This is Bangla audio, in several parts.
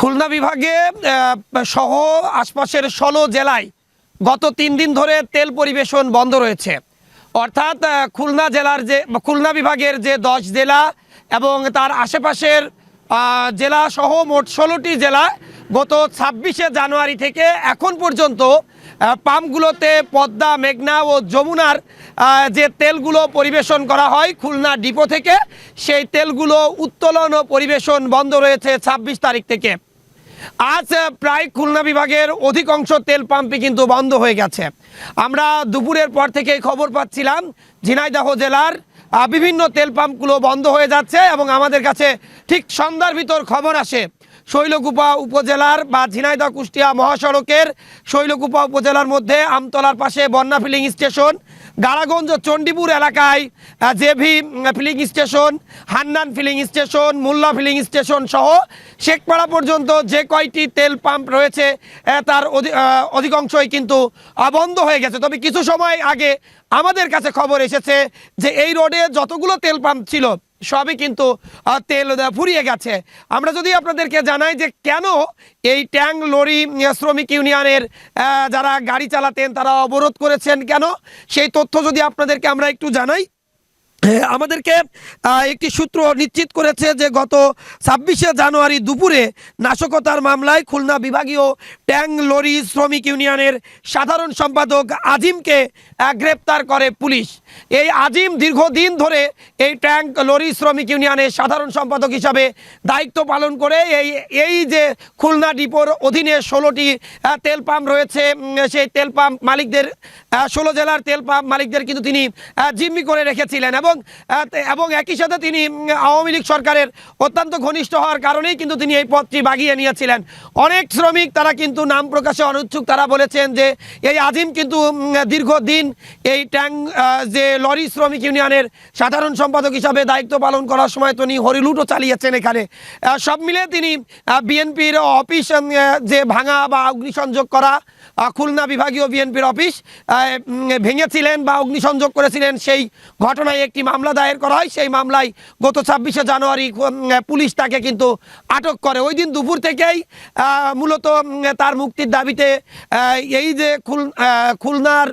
খুলনা বিভাগে সহ আশপাশের 16 জেলায় গত 3 দিন ধরে তেল পরিবেশন বন্ধ রয়েছে। অর্থাৎ খুলনা বিভাগের যে 10 জেলা এবং তার আশেপাশের জেলা সহ মোট 16টি জেলা গত 26শে জানুয়ারি থেকে এখন পর্যন্ত পাম্পগুলোতে পদ্মা, মেঘনা ও যমুনার যে তেলগুলো পরিবেশন করা হয় খুলনা ডিপো থেকে, সেই তেলগুলো উত্তোলন ও পরিবেশন বন্ধ রয়েছে 26 তারিখ থেকে। আজ প্রায় খুলনা বিভাগের অধিকাংশ তেল পাম্পই কিন্তু বন্ধ হয়ে গেছে। আমরা দুপুরের পর থেকেই খবর পাচ্ছিলাম ঝিনাইদহ জেলার বিভিন্ন তেল পাম্পগুলো বন্ধ হয়ে যাচ্ছে এবং আমাদের কাছে ঠিক সন্ধ্যার ভিতর খবর আসে শৈলকুপা উপজেলার বা ঝিনাইদহ কুষ্টিয়া মহাসড়কের শৈলকুপা উপজেলার মধ্যে আমতলার পাশে বন্যা ফিলিং স্টেশন, গাড়াগঞ্জ চণ্ডীপুর এলাকায় JV filling station, Hannan filling station, Molla filling station সহ শেখপাড়া পর্যন্ত যে কয়টি তেল পাম্প রয়েছে তার অধিকাংশই কিন্তু বন্ধ হয়ে গেছে। তবে কিছু সময় আগে আমাদের কাছে খবর এসেছে যে এই রোডে যতগুলো তেল পাম্প ছিল সবই কিন্তু তেল ফুরিয়ে গেছে। আমরা যদি আপনাদেরকে জানাই যে কেন এই ট্যাঙ্ক লরি শ্রমিক ইউনিয়নের যারা গাড়ি চালাতেন তারা অবরোধ করেছেন কেন, সেই তথ্য যদি আপনাদেরকে আমরা একটু জানাই। আমাদেরকে একটি সূত্র নিশ্চিত করেছে যে গত 26শে জানুয়ারি দুপুরে নাশকতার মামলায় খুলনা বিভাগীয় ট্যাঙ্ক লরি শ্রমিক ইউনিয়নের সাধারণ সম্পাদক আজিমকে গ্রেপ্তার করে পুলিশ। এই আজিম দীর্ঘদিন ধরে এই ট্যাঙ্ক লরি শ্রমিক ইউনিয়নের সাধারণ সম্পাদক হিসাবে দায়িত্ব পালন করে এই যে খুলনা ডিপোর অধীনে 16টি তেল পাম্প রয়েছে, সেই তেল পাম্প মালিকদের 16 জেলার তেল পাম্প মালিকদের কিন্তু তিনি জিম্মি করে রেখেছিলেন এবং একই সাথে তিনি আওয়ামী লীগ সরকারের অত্যন্ত ঘনিষ্ঠ হওয়ার কারণেই কিন্তু তিনি এই পদটি বাগিয়ে নিয়েছিলেন। অনেক শ্রমিক তারা কিন্তু নাম প্রকাশে অনিচ্ছুক, তারা বলেছেন যে এই আজিম কিন্তু দীর্ঘদিন এই ট্যাঙ্ক যে লরি শ্রমিক ইউনিয়নের সাধারণ সম্পাদক হিসাবে দায়িত্ব পালন করার সময় তিনি হরিলুটও চালিয়েছেন। এখানে সব মিলে তিনি বিএনপির অফিস যে ভাঙা বা অগ্নিসংযোগ করা খুলনা বিভাগীয় বিএনপির অফিস ভেঙেছিলেন বা অগ্নিসংযোগ করেছিলেন, সেই ঘটনায় একটি মামলা দায়ের করা হয়। সেই মামলায় গত 26শে জানুয়ারি পুলিশ তাকে কিন্তু আটক করে। ওই দিন দুপুর থেকেই মূলত তার মুক্তির দাবিতে এই যে খুলনার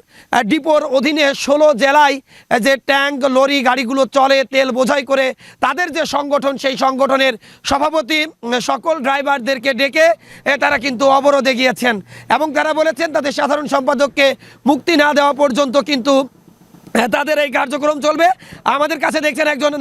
ডিপোর অধীনে 16 জেলায় যে ট্যাঙ্ক লরি গাড়িগুলো চলে তেল বোঝাই করে, তাদের যে সংগঠন সেই সংগঠনের সভাপতি সকল ড্রাইভারদেরকে ডেকে তারা কিন্তু অবরোধে গিয়েছেন এবং তারা বলেছেন তাদের সাধারণ সম্পাদককে মুক্তি না দেওয়া পর্যন্ত কিন্তু তাদের এই কার্যক্রম চলবে। আমাদের কাছে দেখছেন একজন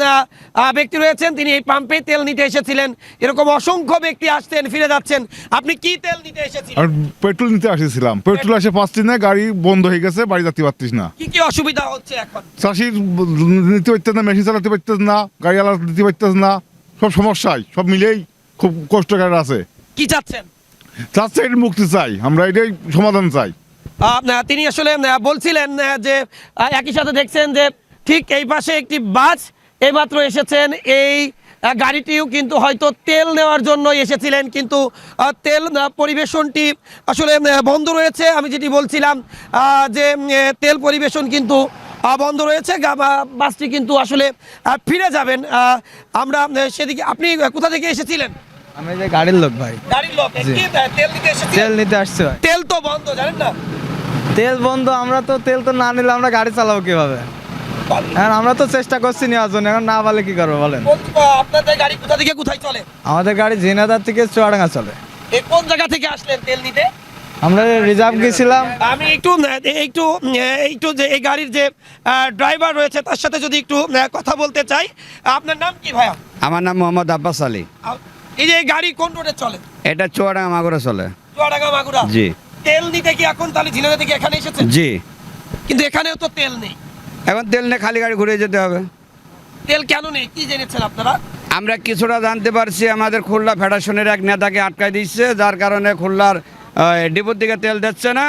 ব্যক্তি রয়েছেন, তিনি এই পাম্পে তেল নিতে এসেছিলেন। এরকম অসংখ্য ব্যক্তি আসছেন ফিরে যাচ্ছেন। আপনি কি তেল নিতে এসেছিলেন? পেট্রোল নিতে আসছিলাম। পেট্রোল এসে পাচ্ছি না, গাড়ি বন্ধ হয়ে গেছে, বাড়ি যেতে পারছিস না। কি কি অসুবিধা হচ্ছে এখন? চাষির নিতে পারতেছ না, মেশিন চালাতে পারতেছ না, গাড়ি আলাদা দিতে পারতেছ না, সব সমস্যায় সব মিলেই খুব কষ্টকর আছে। কি চাচ্ছেন? চাচ্ছে এর মুক্তি চাই, আমরা এটাই সমাধান চাই। তিনি আসলে বলছিলেন যে একই সাথে দেখছেন যে ঠিক এই পাশে একটি বাস এইমাত্র এসেছেন, এই গাড়িটিও কিন্তু হয়তো তেল নেওয়ার জন্য এসেছিলেন, কিন্তু তেল পরিবেশনটি আসলে বন্ধ রয়েছে। আমি যেটি বলছিলাম যে তেল পরিবেশন কিন্তু বন্ধ রয়েছে, বাসটি কিন্তু আসলে ফিরে যাবেন। আমরা সেদিকে, আপনি কোথা থেকে এসেছিলেন? আমি যে গাড়ির লোক ভাই। গাড়ির লোক, তেল নিতে এসেছিলেন? তেল নিতে আসছে ভাই। তেল তো বন্ধ, জানেন না? তেল বন্ধ, আমরা তো তেল তো না নিলে আমরা গাড়ি চালাবো কিভাবে? এখন আমরা তো চেষ্টা করছি নেওয়ার জন্য, এখন না বলে কি করবো বলেন? আপনাদের গাড়ি কোথা থেকে কোথায় চলে? আমাদের গাড়ি ঝিনাইদহ থেকে চুয়াডাঙ্গা চলে। এই কোন জায়গা থেকে আসলেন তেল নিতে? আমরা রিজার্ভ গেছিলাম। আমি একটু যে এই গাড়ির যে ড্রাইভার রয়েছে তার সাথে যদি একটু কথা বলতে চাই। আপনার নাম কি ভাইয়া? আমার নাম মোহাম্মদ আব্বাস আলী। এই যে গাড়ি কোন রোডে চলে? এটা চুয়াডাঙ্গা মাগুরা চলে। চুয়াডাঙ্গা মাগুরা? জি। তেল নিতে কি এখন তাহলে ঝিনাইদহ থেকে এখানে এসেছেন? জি। কিন্তু এখানেও তো তেল নেই। এখন তেল নিয়ে খালি গাড়ি ঘুরে যেতে হবে। তেল কেন নেই কি জেনেছেন আপনারা? আমরা কিছুটা জানতে পারছি, আমাদের খুলনা ফেডারেশনের এক নেতাকে আটকায় দিচ্ছে, যার কারণে খুলনার ডিপোর দিকে তেল দিচ্ছে না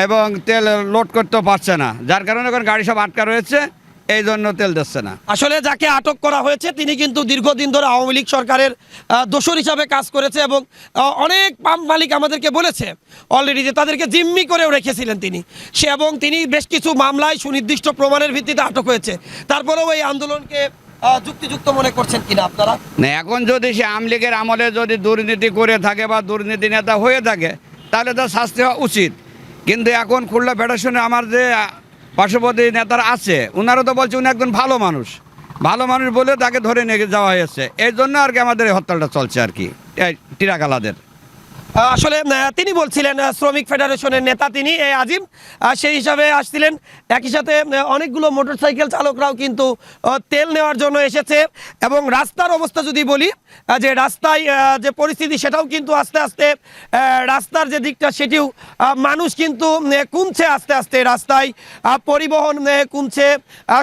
এবং তেল লোড করতেও পারছে না, যার কারণে এখন গাড়ি সব আটকা রয়েছে, এই জন্য তেল দিচ্ছে না। আসলে যাকে আটক করা হয়েছে তিনি কিন্তু দীর্ঘদিন ধরে আওয়ামী লীগ সরকারের দোসর হিসাবে কাজ করেছে এবং অনেক পাম্প মালিক আমাদেরকে বলেছে অলরেডি যে তাদেরকে জিম্মি করেও রেখেছিলেন তিনি। তিনি বেশ কিছু মামলায় সুনির্দিষ্ট প্রমাণের ভিত্তিতে আটক হয়েছে। তারপরেও এই আন্দোলনকে যুক্তিযুক্ত মনে করছেন কিনা আপনারা? না, এখন যদি সে আওয়ামী লীগের আমলে যদি দুর্নীতি করে থাকে বা দুর্নীতি নেতা হয়ে থাকে তাহলে তার শাস্তি হওয়া উচিত। কিন্তু এখন খুলনা ফেডারেশনে আমার যে পার্শ্ববর্তী নেতারা আছে ওনারা তো বলছে উনি একজন ভালো মানুষ বলে তাকে ধরে নিয়ে যাওয়া হয়েছে। এই জন্য আর কি আমাদের এই হরতালটা চলছে আর কি, এই টিরাকালাদের। আসলে তিনি বলছিলেন শ্রমিক ফেডারেশনের নেতা তিনি আজিম, সেই হিসাবে আসছিলেন। একই সাথে অনেকগুলো মোটরসাইকেল চালকরাও কিন্তু তেল নেওয়ার জন্য এসেছে। এবং রাস্তার অবস্থা যদি বলি, যে রাস্তায় যে পরিস্থিতি সেটাও কিন্তু আস্তে আস্তে রাস্তার যে দিকটা সেটিও মানুষ কিন্তু কমছে আস্তে আস্তে, রাস্তায় পরিবহন কমছে।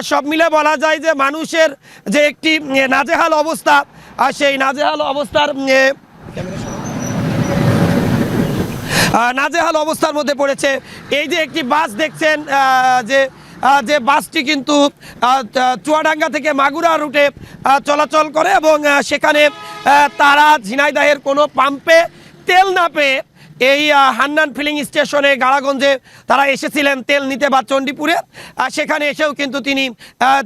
সব মিলে বলা যায় যে মানুষের যে একটি নাজেহাল অবস্থা, সেই নাজেহাল অবস্থার মধ্যে পড়েছে। এই যে একটি বাস দেখছেন, যে বাসটি কিন্তু চুয়াডাঙ্গা থেকে মাগুরা রুটে চলাচল করে এবং সেখানে তারা ঝিনাইদহের কোনো পাম্পে তেল না পেয়ে এই হান্নান ফিলিং স্টেশনে গাড়াগঞ্জে তারা এসেছিলেন তেল নিতে বা চণ্ডীপুরে, সেখানে এসেও কিন্তু তিনি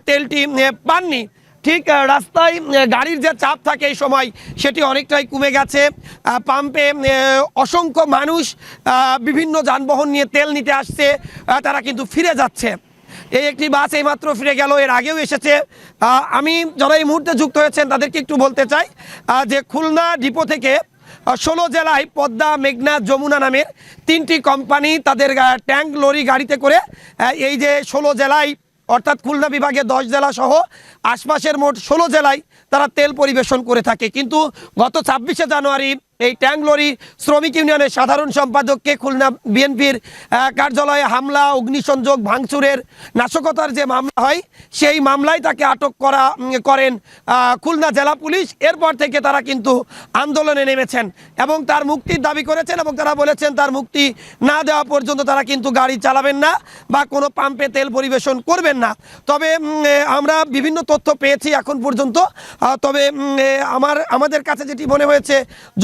তেলটি পাননি। ঠিক রাস্তায় গাড়ির যে চাপ থাকে এই সময় সেটি অনেকটাই কমে গেছে। পাম্পে অসংখ্য মানুষ বিভিন্ন যানবাহন নিয়ে তেল নিতে আসছে, তারা কিন্তু ফিরে যাচ্ছে। এই একটি বাস এইমাত্র ফিরে গেল, এর আগেও এসেছে। আমি যারা এই মুহূর্তে যুক্ত হয়েছেন তাদেরকে একটু বলতে চাই যে খুলনা ডিপো থেকে 16 জেলায় পদ্মা, মেঘনা, যমুনা নামের 3টি কোম্পানি তাদের ট্যাঙ্ক লরি গাড়িতে করে এই যে 16 জেলায় অর্থাৎ খুলনা বিভাগে 10 জেলা সহ আশপাশের মোট 16 জেলায় তারা তেল পরিবেশন করে থাকে। কিন্তু গত 26শে জানুয়ারি এই ট্যাঙ্ক লরি শ্রমিক ইউনিয়নের সাধারণ সম্পাদককে খুলনা বিএনপির কার্যালয়ে হামলা, অগ্নিসংযোগ, ভাঙচুরের, নাশকতার যে মামলা হয় সেই মামলায় তাকে আটক করেন খুলনা জেলা পুলিশ। এরপর থেকে তারা কিন্তু আন্দোলনে নেমেছেন এবং তার মুক্তির দাবি করেছেন এবং তারা বলেছেন তার মুক্তি না দেওয়া পর্যন্ত তারা কিন্তু গাড়ি চালাবেন না বা কোনো পাম্পে তেল পরিবেশন করবেন না। তবে আমরা বিভিন্ন তথ্য পেয়েছি এখন পর্যন্ত। তবে আমাদের কাছে যেটি মনে হয়েছে,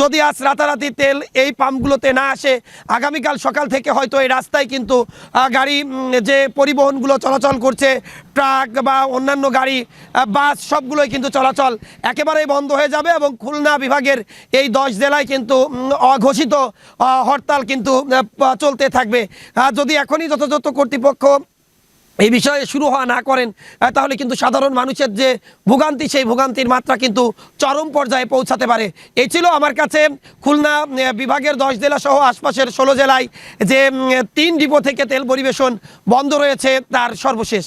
যদি আজ রাতারাতি তেল এই পাম্পগুলোতে না আসে, আগামীকাল সকাল থেকে হয়তো এই রাস্তায় কিন্তু গাড়ি যে পরিবহনগুলো চলাচল করছে, ট্রাক বা অন্যান্য গাড়ি, বাস, সবগুলোই কিন্তু চলাচল একেবারেই বন্ধ হয়ে যাবে এবং খুলনা বিভাগের এই 10 জেলায় কিন্তু অঘোষিত হরতাল কিন্তু চলতে থাকবে। যদি এখনই যথাযথ কর্তৃপক্ষ এই বিষয়ে শুরু হওয়া না করেন তাহলে কিন্তু সাধারণ মানুষের যে ভোগান্তি সেই ভোগান্তির মাত্রা কিন্তু চরম পর্যায়ে পৌঁছাতে পারে। এই ছিল আমার কাছে খুলনা বিভাগের 10 জেলা সহ আশপাশের 16 জেলায় যে 3 ডিপো থেকে তেল পরিবেশন বন্ধ রয়েছে তার সর্বশেষ।